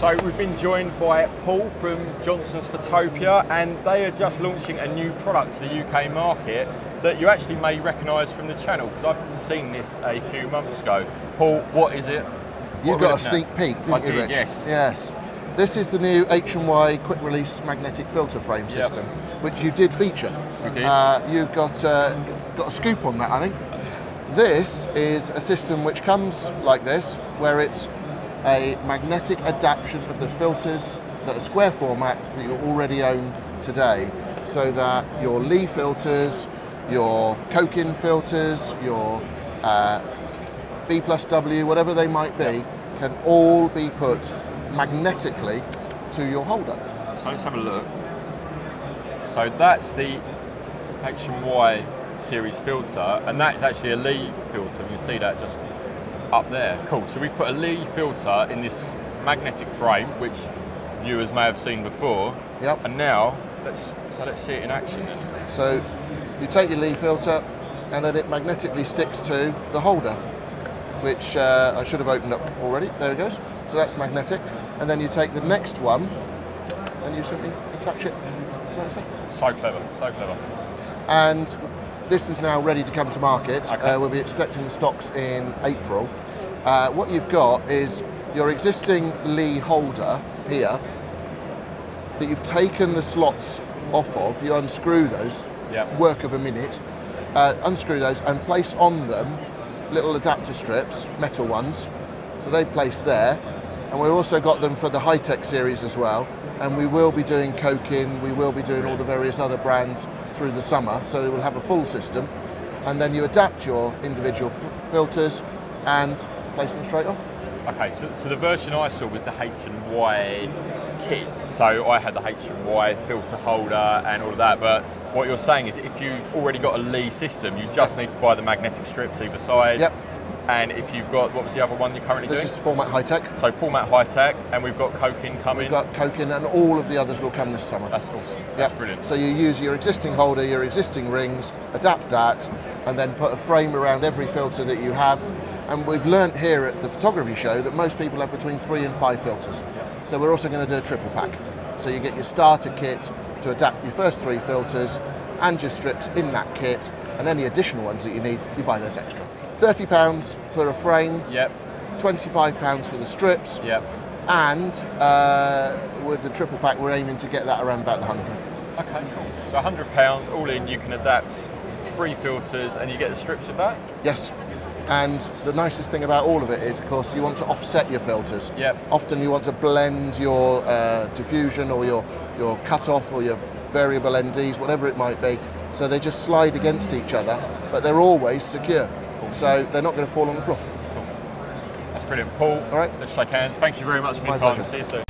So we've been joined by Paul from Johnson's Photopia, and they are just launching a new product to the UK market that you actually may recognise from the channel, because I've seen this a few months ago. Paul, what is it? You got a sneak peek, didn't you, Rich? Yes. Yes. This is the new H&Y quick release magnetic filter frame system, which you did feature. We did. You got a scoop on that, I think. This is a system which comes like this, where it's a magnetic adaptation of the filters that are square format that you already own today, so that your Lee filters, your Cokin filters, your B+W, whatever they might be, can all be put magnetically to your holder. So let's have a look. So that's the H&Y series filter, and that is actually a Lee filter. You can see that just up there. Cool. So we've put a Lee filter in this magnetic frame, which viewers may have seen before. Yep. And now let's see it in action then. So you take your Lee filter, and then it magnetically sticks to the holder, which I should have opened up already. There it goes. So that's magnetic. And then you take the next one, and you simply attach it like so. So clever, so clever. And this is now ready to come to market. Okay. We'll be expecting the stocks in April. What you've got is your existing Lee holder here that you've taken the slots off of. You unscrew those, work of a minute, unscrew those and place on them little adapter strips, metal ones. So they place there. And we've also got them for the high-tech series as well. And we will be doing Cokin, we will be doing all the various other brands through the summer, so we'll have a full system. And then you adapt your individual filters and place them straight on. Okay, so the version I saw was the H&Y kit. So I had the H&Y filter holder and all of that, but what you're saying is if you've already got a Lee system, you just need to buy the magnetic strips either side. Yep. And if you've got, what was the other one you're currently doing? This is Format High-Tech. So Format High-Tech, and we've got Cokin coming. We've got Cokin, and all of the others will come this summer. That's awesome. That's brilliant. So you use your existing holder, your existing rings, adapt that, and then put a frame around every filter that you have. And we've learnt here at the photography show that most people have between 3 and 5 filters. So we're also going to do a triple pack. So you get your starter kit to adapt your first 3 filters and your strips in that kit, and any additional ones that you need, you buy those extra. £30 for a frame, £25 for the strips, and with the triple pack we're aiming to get that around about the 100. Okay, cool. So £100 all in, you can adapt 3 filters and you get the strips of that? Yes, and the nicest thing about all of it is, of course, you want to offset your filters. Often you want to blend your diffusion or your cut-off or your variable NDs, whatever it might be, so they just slide against each other, but they're always secure. So they're not going to fall on the floor. Cool. That's brilliant. Paul, all right, let's shake hands. Thank you very much for your time. See you soon.